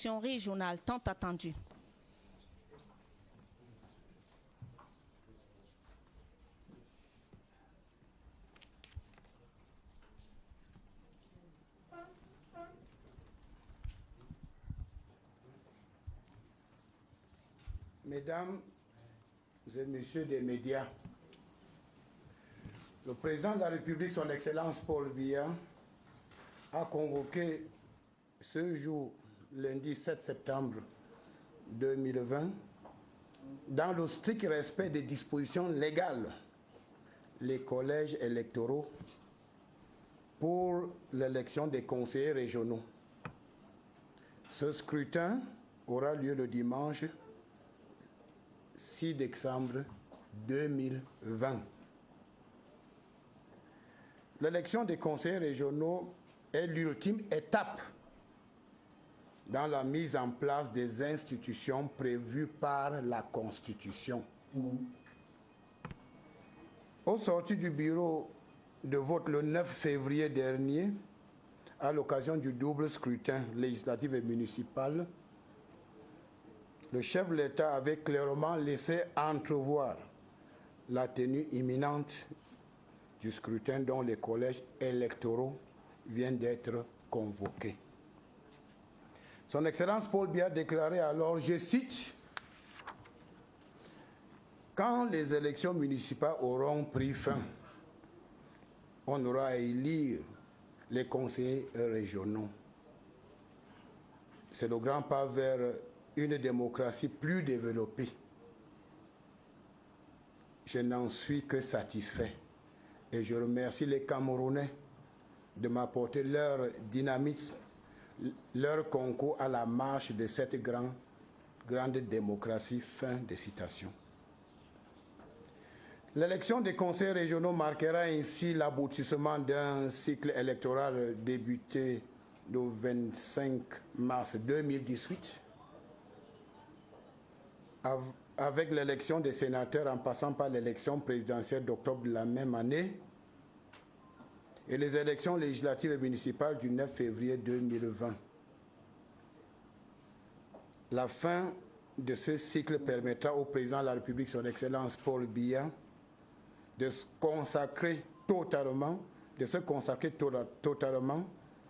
élections régionales tant attendues. Mesdames et messieurs des médias, le président de la République, son Excellence Paul Biya, a convoqué ce jour, lundi 7 septembre 2020, dans le strict respect des dispositions légales, les collèges électoraux pour l'élection des conseillers régionaux. Ce scrutin aura lieu le dimanche 6 décembre 2020. L'élection des conseillers régionaux est l'ultime étape dans la mise en place des institutions prévues par la Constitution. Au sortir du bureau de vote le 9 février dernier, à l'occasion du double scrutin législatif et municipal, le chef de l'État avait clairement laissé entrevoir la tenue imminente du scrutin dont les collèges électoraux viennent d'être convoqués. Son Excellence Paul Biya déclarait alors, je cite, « Quand les élections municipales auront pris fin, on aura à élire les conseillers régionaux. C'est le grand pas vers une démocratie plus développée. Je n'en suis que satisfait et je remercie les Camerounais de m'apporter leur dynamisme, leur concours à la marche de cette grande démocratie. » Fin de citation. L'élection des conseils régionaux marquera ainsi l'aboutissement d'un cycle électoral débuté le 25 mars 2018 avec l'élection des sénateurs en passant par l'élection présidentielle d'octobre de la même année et les élections législatives et municipales du 9 février 2020. La fin de ce cycle permettra au président de la République, son Excellence Paul Biya, de se consacrer totalement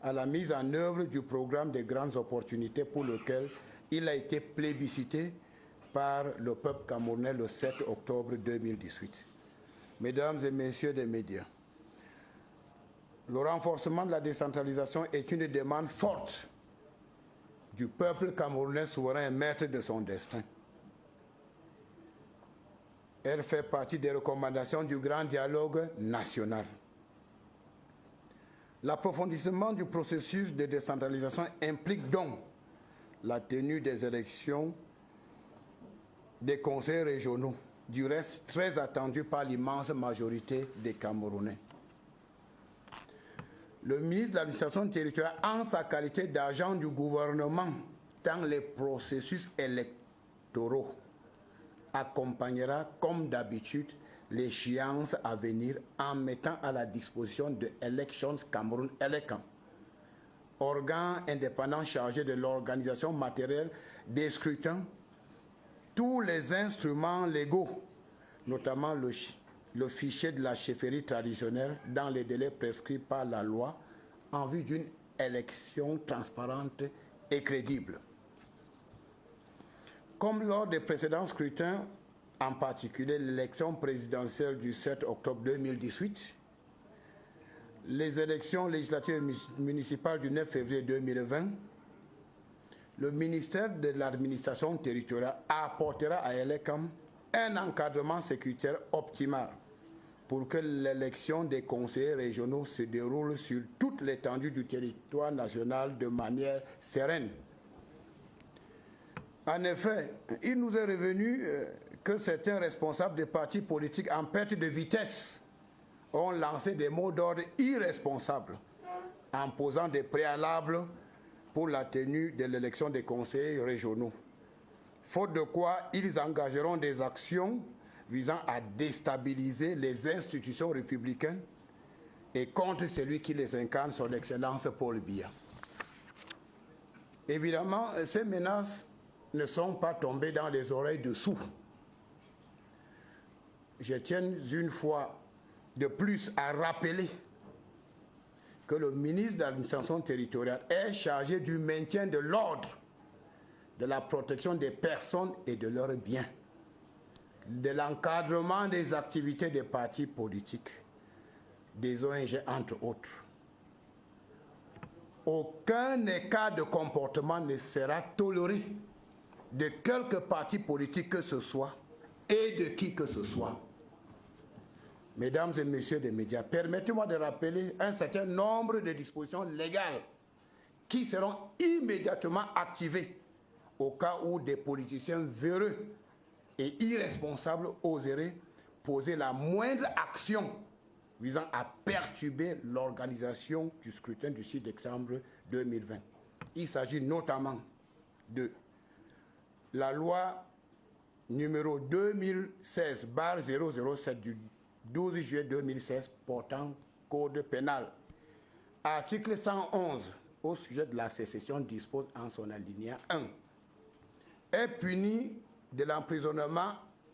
à la mise en œuvre du programme des grandes opportunités pour lequel il a été plébiscité par le peuple camerounais le 7 octobre 2018. Mesdames et messieurs des médias, le renforcement de la décentralisation est une demande forte du peuple camerounais souverain et maître de son destin. Elle fait partie des recommandations du grand dialogue national. L'approfondissement du processus de décentralisation implique donc la tenue des élections des conseils régionaux, du reste très attendu par l'immense majorité des Camerounais. Le ministre de l'administration territoriale, en sa qualité d'agent du gouvernement dans les processus électoraux, accompagnera comme d'habitude l'échéance à venir en mettant à la disposition de Elections Cameroun ELECAM, organe indépendant chargé de l'organisation matérielle des scrutins, tous les instruments légaux, notamment le fichier de la chefferie traditionnelle dans les délais prescrits par la loi en vue d'une élection transparente et crédible. Comme lors des précédents scrutins, en particulier l'élection présidentielle du 7 octobre 2018, les élections législatives et municipales du 9 février 2020, le ministère de l'administration territoriale apportera à ELECAM un encadrement sécuritaire optimal pour que l'élection des conseillers régionaux se déroule sur toute l'étendue du territoire national de manière sereine. En effet, il nous est revenu que certains responsables des partis politiques en perte de vitesse ont lancé des mots d'ordre irresponsables en posant des préalables pour la tenue de l'élection des conseillers régionaux. Faute de quoi, ils engageront des actions visant à déstabiliser les institutions républicaines et contre celui qui les incarne, son Excellence Paul Biya. Évidemment, ces menaces ne sont pas tombées dans les oreilles de sourds. Je tiens une fois de plus à rappeler que le ministre de l'administration territoriale est chargé du maintien de l'ordre, de la protection des personnes et de leurs biens, de l'encadrement des activités des partis politiques, des ONG, entre autres. Aucun écart de comportement ne sera toléré de quelque parti politique que ce soit et de qui que ce soit. Mesdames et messieurs des médias, permettez-moi de rappeler un certain nombre de dispositions légales qui seront immédiatement activées au cas où des politiciens véreux et irresponsables oseraient poser la moindre action visant à perturber l'organisation du scrutin du 6 décembre 2020. Il s'agit notamment de la loi numéro 2016-007 du 12 juillet 2016 portant code pénal. Article 111 au sujet de la sécession dispose en son alinéa 1 est puni de l'emprisonnement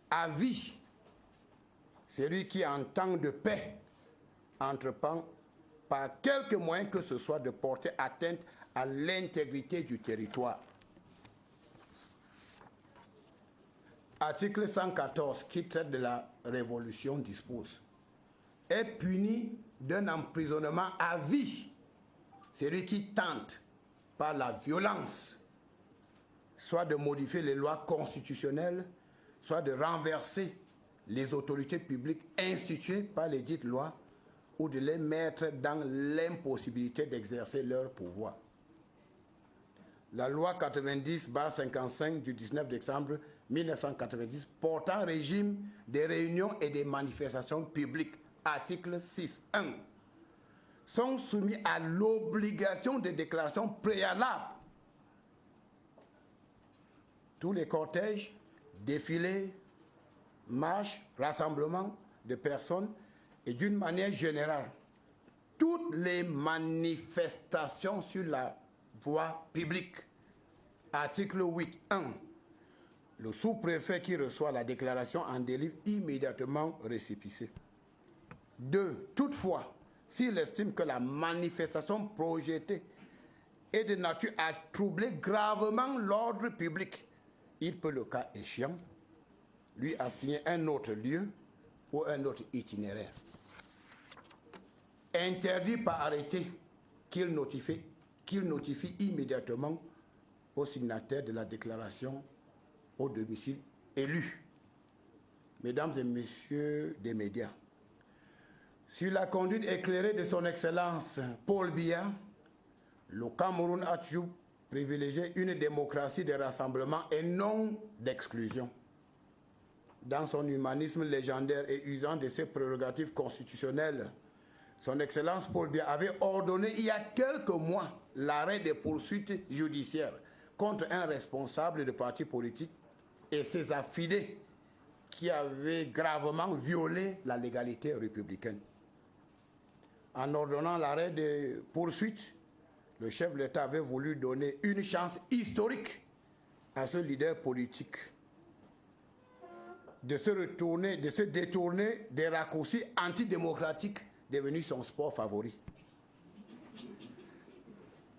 à vie celui qui en temps de paix entreprend par quelque moyen que ce soit de porter atteinte à l'intégrité du territoire. Article 114, qui traite de la révolution, dispose est puni d'un emprisonnement à vie celui qui tente par la violence soit de modifier les lois constitutionnelles, soit de renverser les autorités publiques instituées par les dites lois ou de les mettre dans l'impossibilité d'exercer leur pouvoir. La loi 90/55 du 19 décembre 1990 portant régime des réunions et des manifestations publiques, article 6.1, sont soumis à l'obligation de déclaration préalable. Tous les cortèges, défilés, marches, rassemblements de personnes et d'une manière générale, toutes les manifestations sur la voie publique, article 8.1, le sous-préfet qui reçoit la déclaration en délivre immédiatement récépissé. 2. Toutefois, s'il estime que la manifestation projetée est de nature à troubler gravement l'ordre public, il peut, le cas échéant, lui assigner un autre lieu ou un autre itinéraire. Interdit par arrêté qu'il notifie immédiatement au signataire de la déclaration au domicile élu. Mesdames et messieurs des médias, sur la conduite éclairée de son Excellence Paul Biya, le Cameroun a toujours privilégié une démocratie de rassemblement et non d'exclusion. Dans son humanisme légendaire et usant de ses prérogatives constitutionnelles, son Excellence Paul Biya avait ordonné il y a quelques mois l'arrêt des poursuites judiciaires contre un responsable de parti politique et ses affidés qui avaient gravement violé la légalité républicaine. En ordonnant l'arrêt des poursuites, le chef de l'État avait voulu donner une chance historique à ce leader politique de se détourner des raccourcis antidémocratiques devenus son sport favori.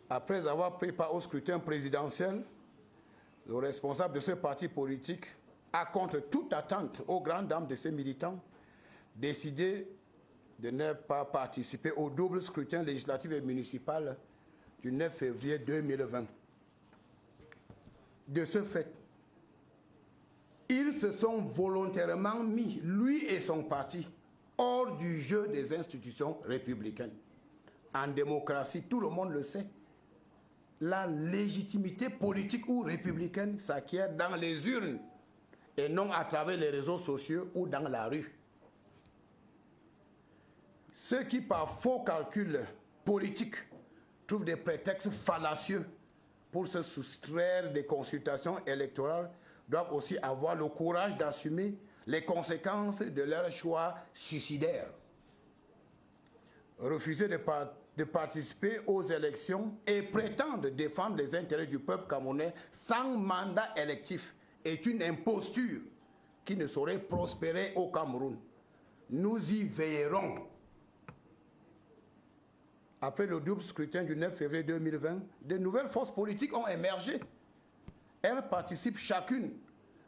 Après avoir pris part au scrutin présidentiel, le responsable de ce parti politique a, contre toute attente aux grandes dames de ses militants, décidé de ne pas participer au double scrutin législatif et municipal du 9 février 2020. De ce fait, ils se sont volontairement mis, lui et son parti, hors du jeu des institutions républicaines. En démocratie, tout le monde le sait, la légitimité politique ou républicaine s'acquiert dans les urnes et non à travers les réseaux sociaux ou dans la rue. Ceux qui, par faux calculs politiques, trouvent des prétextes fallacieux pour se soustraire des consultations électorales doivent aussi avoir le courage d'assumer les conséquences de leur choix suicidaire. Refuser de participer aux élections et prétendent défendre les intérêts du peuple camerounais sans mandat électif est une imposture qui ne saurait prospérer au Cameroun. Nous y veillerons. Après le double scrutin du 9 février 2020, de nouvelles forces politiques ont émergé. Elles participent chacune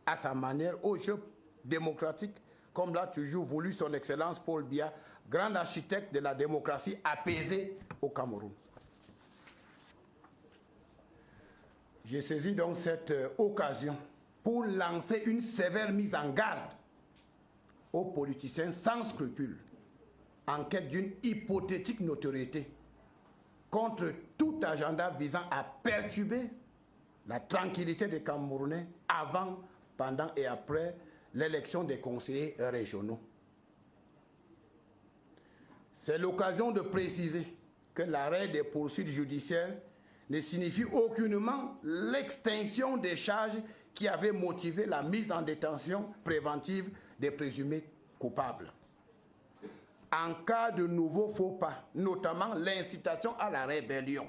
à sa manière au jeu démocratique, comme l'a toujours voulu son Excellence Paul Biya, grand architecte de la démocratie apaisée au Cameroun. J'ai saisi donc cette occasion pour lancer une sévère mise en garde aux politiciens sans scrupules, en quête d'une hypothétique notoriété, contre tout agenda visant à perturber la tranquillité des Camerounais avant, pendant et après l'élection des conseillers régionaux. C'est l'occasion de préciser que l'arrêt des poursuites judiciaires ne signifie aucunement l'extinction des charges qui avaient motivé la mise en détention préventive des présumés coupables. En cas de nouveaux faux pas, notamment l'incitation à la rébellion,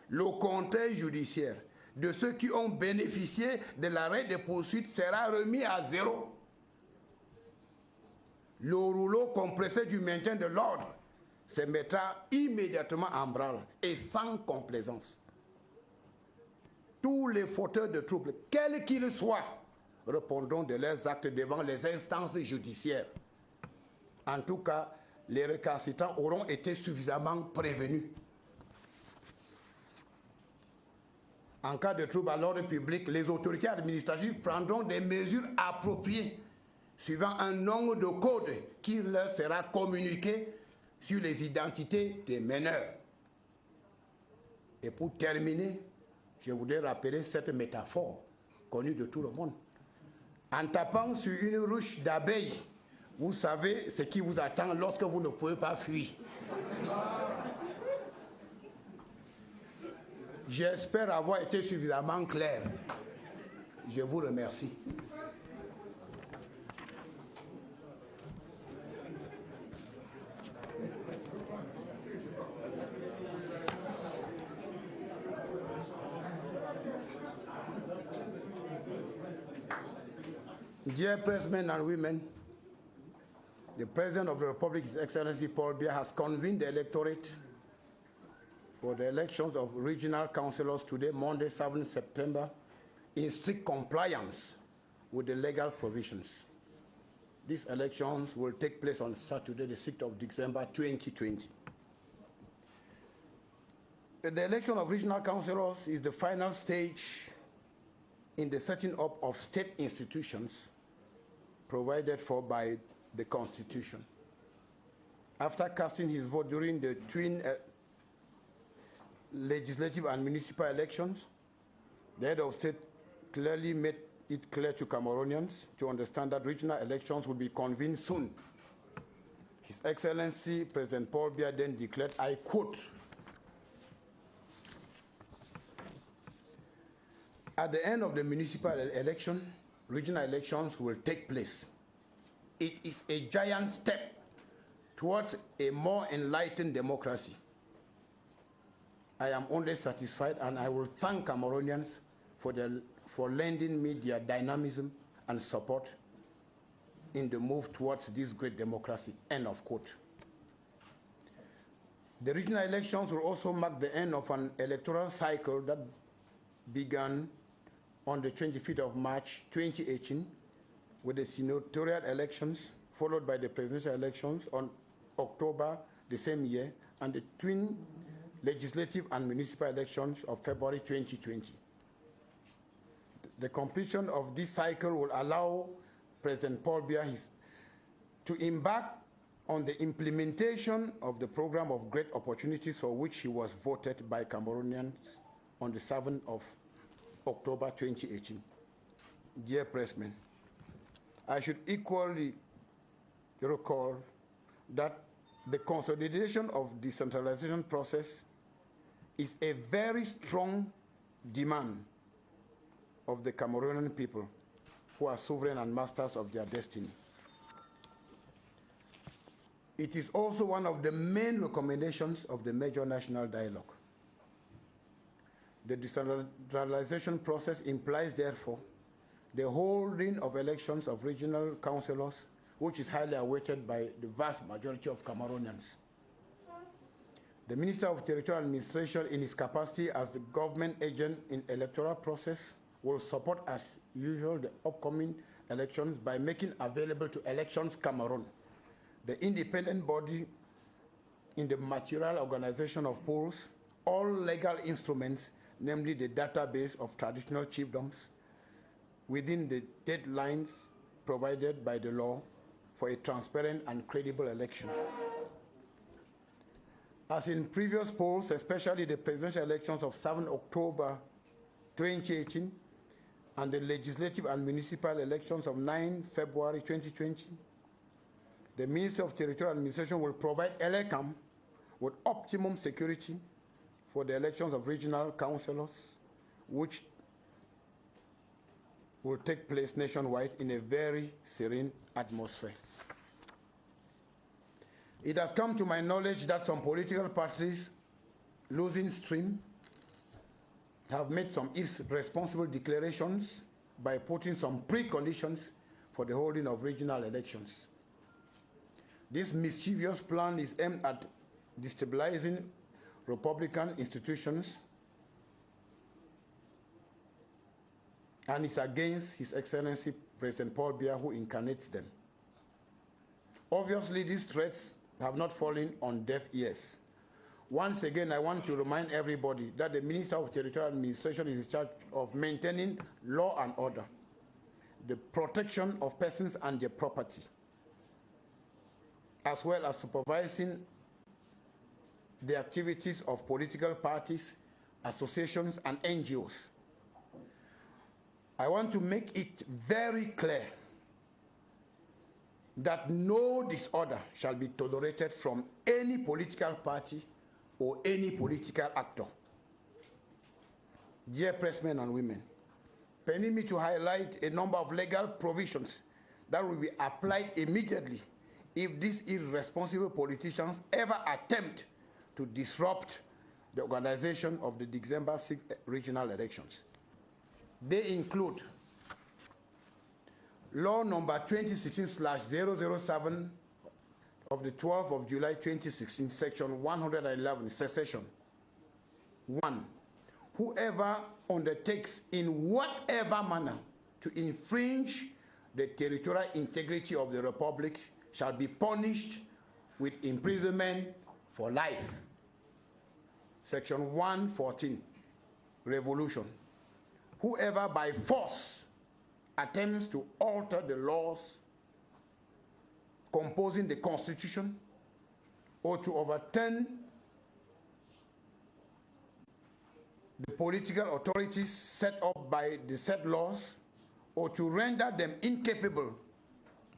le compteur judiciaire de ceux qui ont bénéficié de l'arrêt des poursuites sera remis à zéro. Le rouleau compressé du maintien de l'ordre se mettra immédiatement en branle et sans complaisance. Tous les fauteurs de troubles, quels qu'ils soient, répondront de leurs actes devant les instances judiciaires. En tout cas, les récalcitrants auront été suffisamment prévenus. En cas de trouble à l'ordre public, les autorités administratives prendront des mesures appropriées suivant un nombre de codes qui leur sera communiqué sur les identités des meneurs. Et pour terminer, je voudrais rappeler cette métaphore connue de tout le monde. En tapant sur une ruche d'abeilles, vous savez ce qui vous attend lorsque vous ne pouvez pas fuir. J'espère avoir été suffisamment clair. Je vous remercie. Dear pressmen and women, the President of the Republic, His Excellency Paul Biya, has convened the electorate for the elections of regional councillors today, Monday, 7 September, in strict compliance with the legal provisions. These elections will take place on Saturday, the 6th of December, 2020. The election of regional councillors is the final stage in the setting up of state institutions provided for by the Constitution. After casting his vote during the twin legislative and municipal elections, the head of state clearly made it clear to Cameroonians to understand that regional elections will be convened soon. His Excellency President Paul Biya then declared, I quote, at the end of the municipal election, regional elections will take place. It is a giant step towards a more enlightened democracy. I am only satisfied, and I will thank Cameroonians for lending me their dynamism and support in the move towards this great democracy, end of quote. The regional elections will also mark the end of an electoral cycle that began on the 25th of March 2018 with the senatorial elections, followed by the presidential elections on October the same year, and the twin legislative and municipal elections of February 2020. The completion of this cycle will allow President Paul Biya to embark on the implementation of the program of great opportunities for which he was voted by Cameroonians on the 7th of October 2018. Dear pressmen, I should equally recall that the consolidation of decentralization process is a very strong demand of the Cameroonian people, who are sovereign and masters of their destiny. It is also one of the main recommendations of the major national dialogue. The decentralization process implies, therefore, the holding of elections of regional councillors, which is highly awaited by the vast majority of Cameroonians. The Minister of Territorial Administration, in his capacity as the government agent in electoral process, will support as usual the upcoming elections by making available to Elections Cameroon, the independent body in the material organization of polls, all legal instruments, namely the database of traditional chiefdoms, within the deadlines provided by the law for a transparent and credible election. As in previous polls, especially the presidential elections of 7 October 2018 and the legislative and municipal elections of 9 February 2020, the Minister of Territorial Administration will provide ELECAM with optimum security for the elections of regional councillors, which will take place nationwide in a very serene atmosphere. It has come to my knowledge that some political parties losing stream have made some irresponsible declarations by putting some preconditions for the holding of regional elections. This mischievous plan is aimed at destabilizing Republican institutions and is against His Excellency President Paul Biya, who incarnates them. Obviously, these threats have not fallen on deaf ears. Once again, I want to remind everybody that the Minister of Territorial Administration is in charge of maintaining law and order, the protection of persons and their property, as well as supervising the activities of political parties, associations, and NGOs. I want to make it very clear that no disorder shall be tolerated from any political party or any political actor. Dear pressmen and women, permit me to highlight a number of legal provisions that will be applied immediately if these irresponsible politicians ever attempt to disrupt the organization of the December 6th regional elections. They include Law number 2016/007 of the 12th of July 2016, section 111, secession. 1. Whoever undertakes in whatever manner to infringe the territorial integrity of the Republic shall be punished with imprisonment for life. Section 114, revolution. Whoever by force attempts to alter the laws composing the Constitution or to overturn the political authorities set up by the said laws or to render them incapable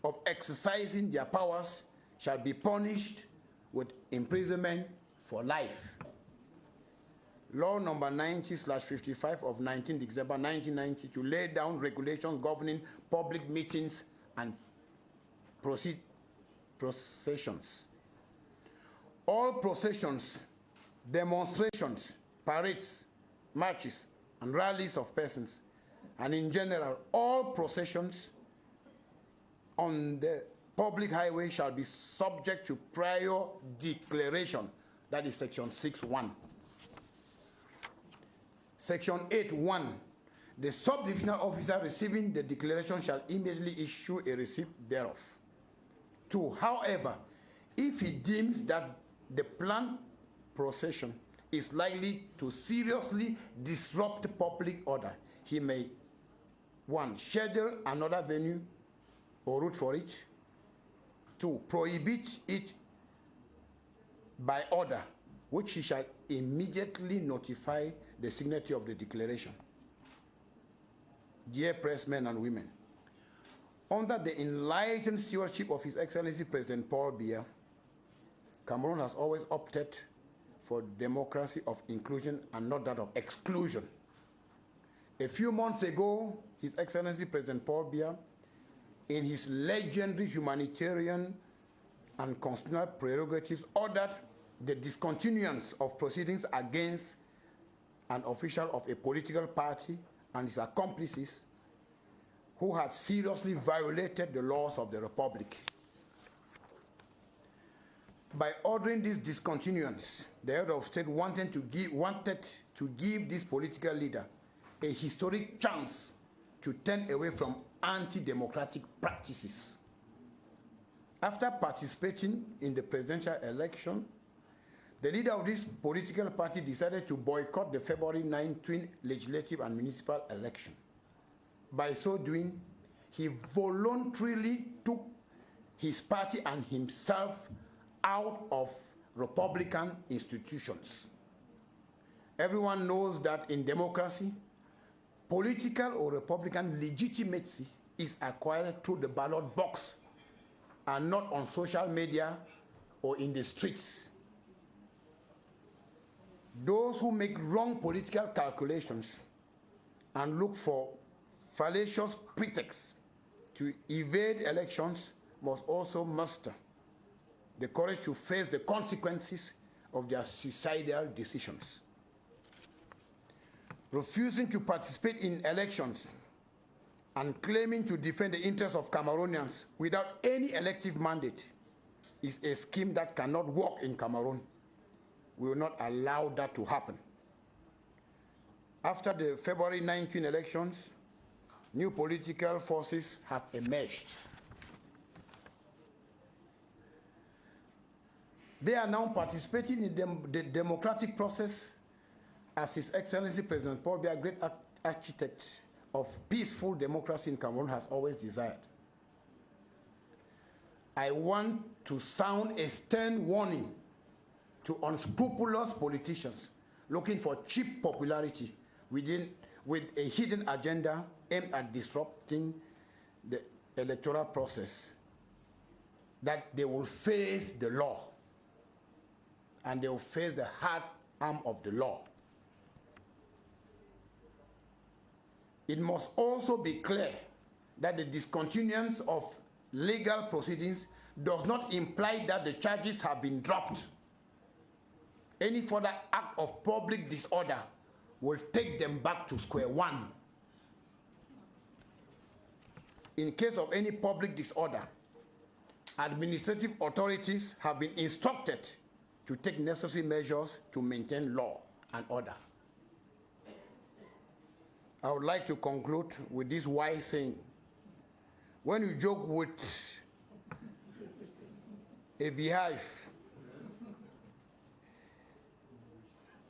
of exercising their powers shall be punished with imprisonment for life. Law number 90/55 of 19 December 1990 to lay down regulations governing public meetings and processions. All processions, demonstrations, parades, marches, and rallies of persons, and in general, all processions on the public highway shall be subject to prior declaration. That is section 6.1. Section 8.1, the subdivisional officer receiving the declaration shall immediately issue a receipt thereof. 2. However, if he deems that the planned procession is likely to seriously disrupt public order, he may 1. Schedule another venue or route for it. 2. Prohibit it by order, which he shall immediately notify the signatory of the declaration. Dear pressmen and women, under the enlightened stewardship of His Excellency President Paul Biya, Cameroon has always opted for democracy of inclusion and not that of exclusion. A few months ago, His Excellency President Paul Biya, in his legendary humanitarian and constitutional prerogatives ordered the discontinuance of proceedings against an official of a political party and his accomplices who had seriously violated the laws of the Republic. By ordering this discontinuance, the head of state wanted to give this political leader a historic chance to turn away from anti-democratic practices. After participating in the presidential election, the leader of this political party decided to boycott the February 9 twin legislative and municipal election. By so doing, he voluntarily took his party and himself out of Republican institutions. Everyone knows that in democracy, political or Republican legitimacy is acquired through the ballot box and not on social media or in the streets. Those who make wrong political calculations and look for fallacious pretexts to evade elections must also muster the courage to face the consequences of their suicidal decisions. Refusing to participate in elections and claiming to defend the interests of Cameroonians without any elective mandate is a scheme that cannot work in Cameroon. We will not allow that to happen. After the February 19 elections, new political forces have emerged. They are now participating in the democratic process as His Excellency President Paul Biya, great architect of peaceful democracy in Cameroon, has always desired. I want to sound a stern warning to unscrupulous politicians looking for cheap popularity with a hidden agenda aimed at disrupting the electoral process, that they will face the law and they will face the hard arm of the law. It must also be clear that the discontinuance of legal proceedings does not imply that the charges have been dropped. Any further act of public disorder will take them back to square one. In case of any public disorder, administrative authorities have been instructed to take necessary measures to maintain law and order. I would like to conclude with this wise saying: when you joke with a beehive,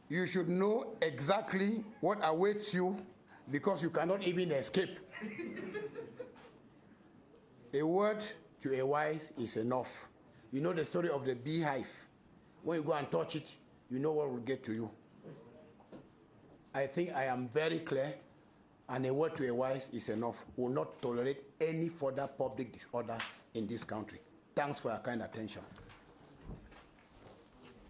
you should know exactly what awaits you, because you cannot even escape. A word to a wise is enough. You know the story of the beehive. When you go and touch it, you know what will get to you. I think I am very clear, and a word to a wise is enough. We will not tolerate any further public disorder in this country. Thanks for your kind attention.